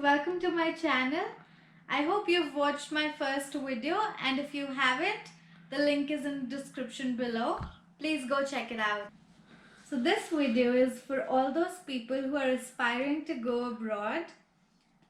welcome to my channel. I hope you've watched my first video, and if you haven't, the link is in the description below. Please go check it out. So this video is for all those people who are aspiring to go abroad,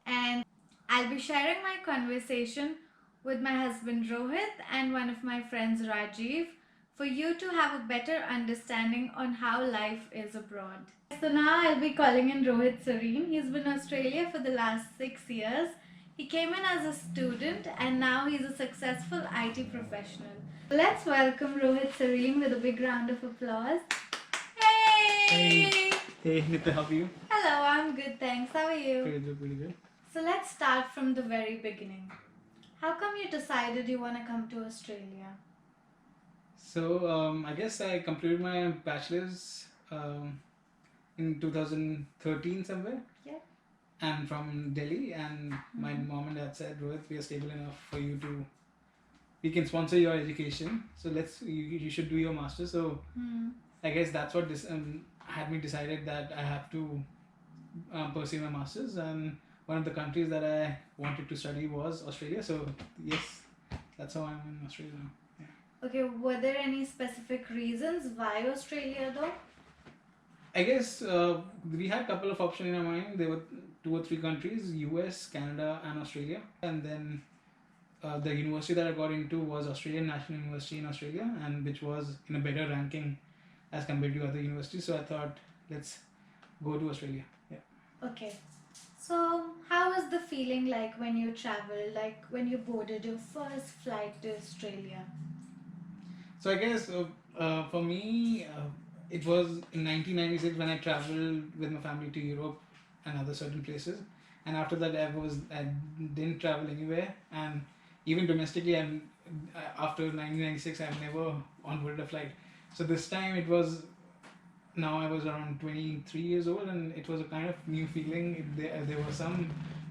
and I'll be sharing my conversation with my husband Rohit and one of my friends Rajiv for you to have a better understanding on how life is abroad. So now I'll be calling in Rohit Serene. He's been in Australia for the last 6 years. He came in as a student and now he's a successful IT professional. Let's welcome Rohit Serene with a big round of applause. Hey! Hey, Nitya, how are you? Hello, I'm good, thanks. How are you? Pretty good. So let's start from the very beginning. How come you decided you want to come to Australia? So, I guess I completed my bachelor's in 2013 somewhere. Yeah. I'm from Delhi, and my mom and dad said, Rohit, we are stable enough for you to. We can sponsor your education, so you should do your master's. So, I guess that's what this had me decided that I have to pursue my master's, and one of the countries that I wanted to study was Australia. So, yes, that's how I'm in Australia now. Okay, were there any specific reasons why Australia though? I guess we had a couple of options in our mind. There were 2 or 3 countries: US, Canada, and Australia. And then the university that I got into was Australian National University in Australia, and which was in a better ranking as compared to other universities. So I thought, let's go to Australia. Yeah. Okay. So, how was the feeling like when you traveled, like when you boarded your first flight to Australia? So I guess for me, it was in 1996 when I traveled with my family to Europe and other certain places. And after that, I didn't travel anywhere. And even domestically, after 1996, I've never onboarded a flight. So this time it was. Now I was around 23 years old, and it was a kind of new feeling. There was some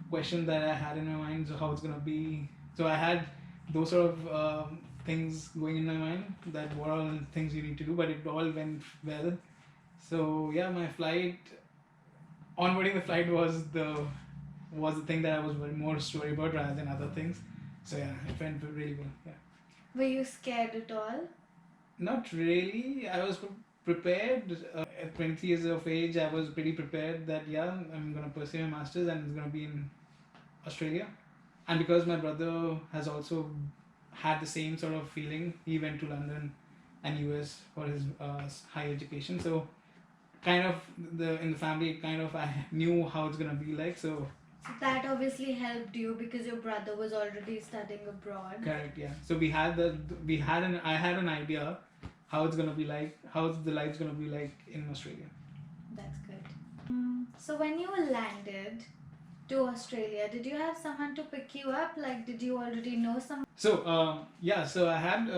question that I had in my mind, so how it's gonna be. So I had those sort of things going in my mind, that what all things you need to do, but it all went well. So yeah, my flight, onboarding the flight was the thing that I was more story about rather than other things. So yeah, it went really well. Yeah. Were you scared at all? Not really. I was prepared. At 23 years of age, I was pretty prepared that yeah, I'm gonna pursue my masters and it's gonna be in Australia. And because my brother has also had the same sort of feeling, he went to London and US for his higher education. So kind of in the family, kind of I knew how it's gonna be like. So that obviously helped you because your brother was already studying abroad. Correct, yeah. So I had an idea how it's gonna be like, how the life's gonna be like in Australia. That's good. So when you landed to Australia, did you have someone to pick you up? Like, did you already know someone? So so I had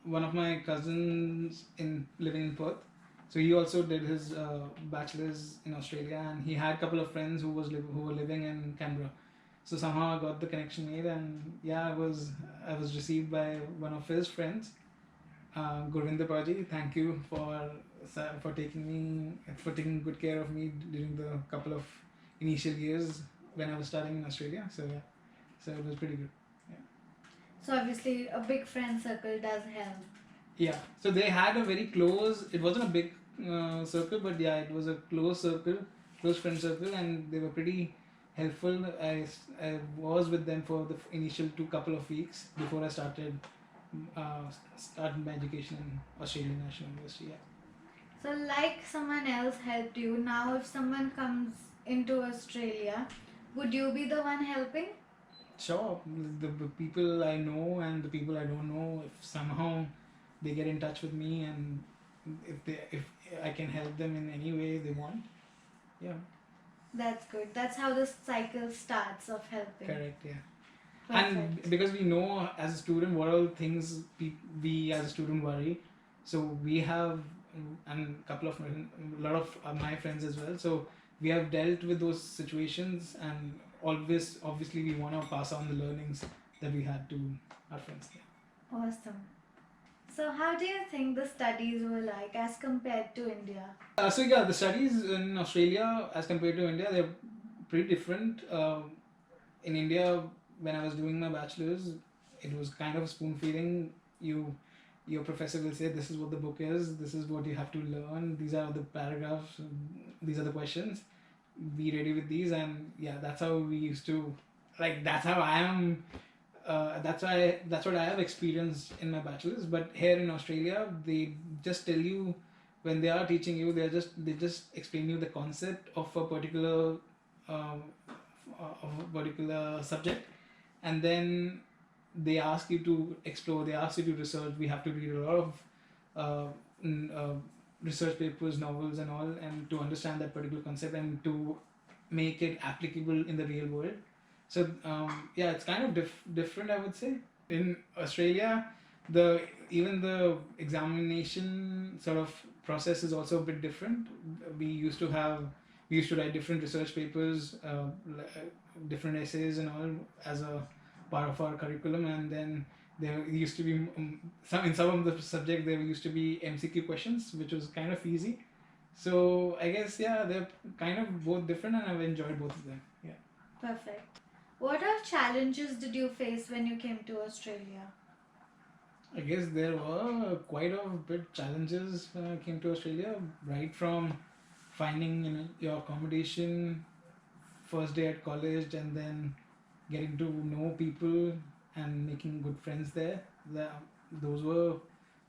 one of my cousins living in Perth. So he also did his bachelor's in Australia, and he had a couple of friends who were living in Canberra. So somehow I got the connection made, and yeah, I was received by one of his friends, Govinda Paji. Thank you for taking good care of me during the couple of initial years when I was studying in Australia. So yeah, so it was pretty good. Yeah. So obviously a big friend circle does help. Yeah. So they had a very close. It wasn't a big circle, but yeah, it was a close circle, close friend circle, and they were pretty helpful. I was with them for the initial couple of weeks before I started my education in Australian National University. Yeah. So like someone else helped you, now if someone comes into Australia, would you be the one helping? Sure. The people I know and the people I don't know, if somehow they get in touch with me, and if I can help them in any way they want, yeah. That's good. That's how the cycle starts of helping. Correct, yeah. Perfect. And because we know as a student what all things we as a student worry, so we have, and a lot of my friends as well, so we have dealt with those situations, and always obviously we want to pass on the learnings that we had to our friends. Yeah. Awesome. So how do you think the studies were like as compared to India? So yeah, the studies in Australia as compared to India, they're pretty different. In India, when I was doing my bachelor's, it was kind of spoon feeding. Your professor will say, "This is what the book is. This is what you have to learn. These are the paragraphs. These are the questions. Be ready with these." And yeah, that's how we used to. Like that's how I am. That's what I have experienced in my bachelor's. But here in Australia, they just tell you when they are teaching you, they just explain you the concept um, of a particular subject, and then they ask you to explore. They ask you to research. We have to read a lot of uh, research papers, novels, and all, and to understand that particular concept and to make it applicable in the real world. So yeah, it's kind of different, I would say. In Australia, the even the examination sort of process is also a bit different. We used to have we used to write different research papers, different essays, and all as a part of our curriculum, and then there used to be some of the subject there used to be MCQ questions, which was kind of easy. So I guess yeah, they're kind of both different, and I've enjoyed both of them. Yeah. Perfect. What all challenges did you face when you came to Australia? I guess there were quite a bit challenges when I came to Australia, right from finding your accommodation, first day at college, and then getting to know people and making good friends there. The, those were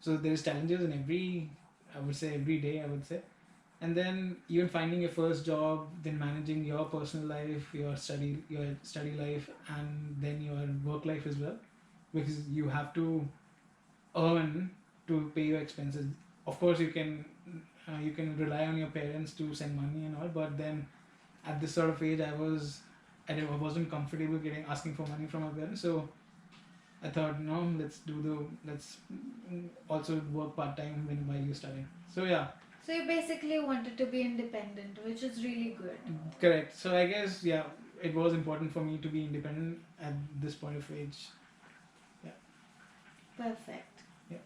so there's challenges in I would say every day I would say, and then even finding your first job, then managing your personal life, your study life, and then your work life as well, because you have to earn to pay your expenses. Of course, you can rely on your parents to send money and all, but then at this sort of age, I wasn't comfortable getting asking for money from my parents, so I thought, no, let's also work part time while you're studying. So yeah, So you basically wanted to be independent, which is really good. correct. So I guess yeah, it was important for me to be independent at this point of age. Yeah. Perfect. Yeah.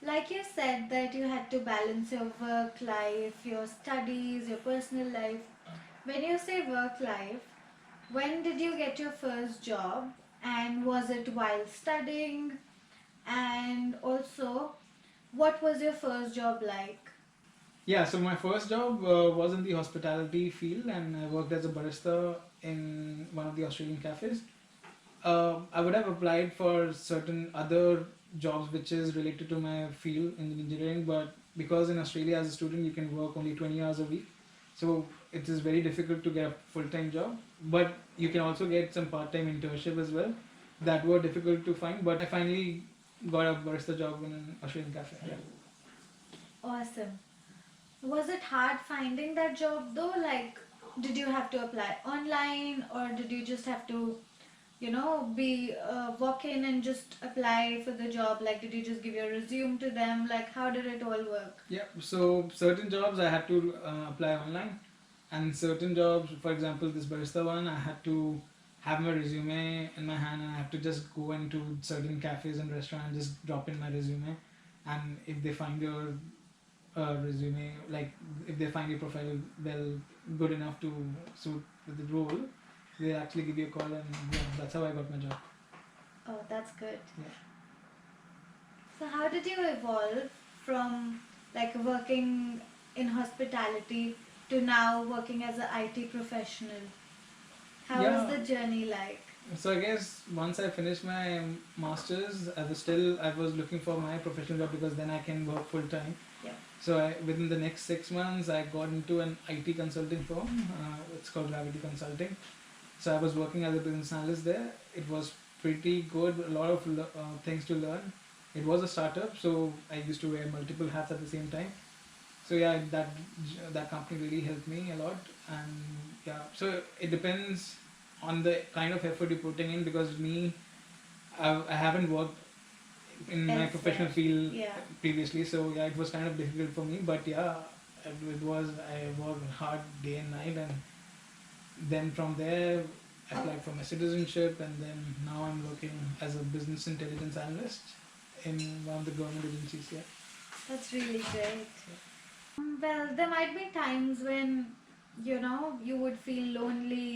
Like you said that you had to balance your work life, your studies, your personal life. When you say work life, when did you get your first job? And was it while studying? And also, what was your first job like? Yeah, so my first job was in the hospitality field, and I worked as a barista in one of the Australian cafes. I would have applied for certain other jobs which is related to my field in engineering, but because in Australia as a student you can work only 20 hours a week, so it is very difficult to get a full-time job. But you can also get some part-time internship as well. That were difficult to find, but I finally got a barista job in an Australian cafe. Yeah. Awesome. Was it hard finding that job though? Like, did you have to apply online or did you just have to, walk in and just apply for the job? Like, did you just give your resume to them? Like, how did it all work? Yeah, so certain jobs I had to apply online, and certain jobs, for example, this barista one, I had to have my resume in my hand and I have to just go into certain cafes and restaurants and just drop in my resume. And if they find your resume, like if they find your profile well good enough to suit with the role, they actually give you a call, and yeah, that's how I got my job. Oh, that's good. Yeah. So, how did you evolve from like working in hospitality to now working as an IT professional? How was Yeah. the journey like? So I guess once I finished my masters, I was looking for my professional job because then I can work full time. Yeah. So within the next 6 months, I got into an IT consulting firm. It's called Gravity Consulting. So I was working as a business analyst there. It was pretty good. A lot of things to learn. It was a startup, so I used to wear multiple hats at the same time. So yeah, that company really helped me a lot, and yeah. So it depends on the kind of effort you're putting in, because I haven't worked in my professional field Yeah. previously, so yeah, it was kind of difficult for me. But yeah, it was I worked hard day and night, and then from there I applied for my citizenship, and then now I'm working as a business intelligence analyst in one of the government agencies. Yeah. That's really great. Well, there might be times when you would feel lonely,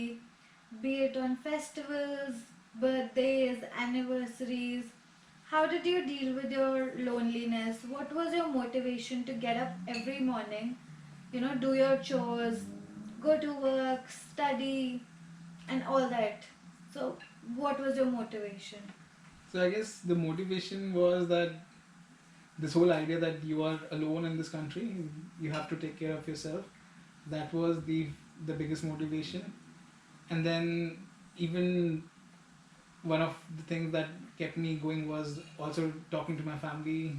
it on festivals, birthdays, anniversaries. How did you deal with your loneliness? What was your motivation to get up every morning, do your chores, go to work, study, and all that? So, what was your motivation? So I guess the motivation was that this whole idea that you are alone in this country, you have to take care of yourself. That was the biggest motivation. And then even one of the things that kept me going was also talking to my family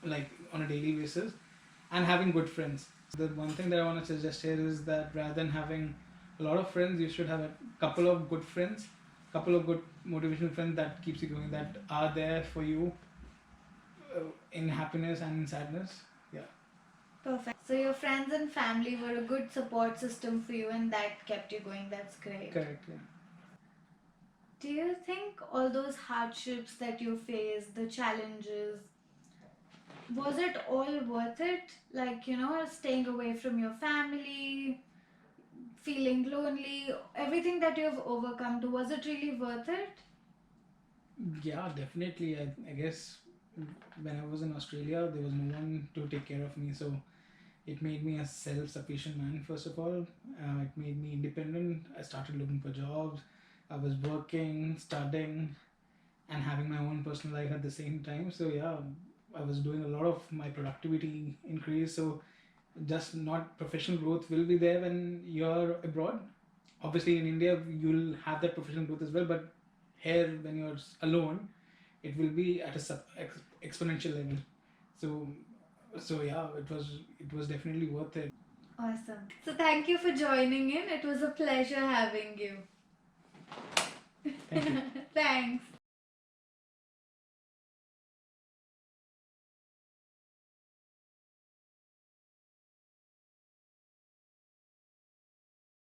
like on a daily basis and having good friends. The one thing that I want to suggest here is that rather than having a lot of friends, you should have a couple of good friends, couple of good motivational friends that keeps you going, that are there for you in happiness and in sadness. Yeah. Perfect. So, your friends and family were a good support system for you, and that kept you going. That's great. Correct. Yeah. Do you think all those hardships that you faced, the challenges, was it all worth it? Like, staying away from your family, feeling lonely, everything that you've overcome to, was it really worth it? Yeah, definitely. I guess when I was in Australia, there was no one to take care of me. So it made me a self-sufficient man, first of all. It made me independent. I started looking for jobs. I was working, studying, and having my own personal life at the same time. So yeah, I was doing a lot of my productivity increase. So just not professional growth will be there when you're abroad. Obviously, in India, you'll have that professional growth as well. But here, when you're alone, it will be at a exponential level. So so yeah, it was definitely worth it. Awesome. So, thank you for joining in. It was a pleasure having you. Thank you. Thanks.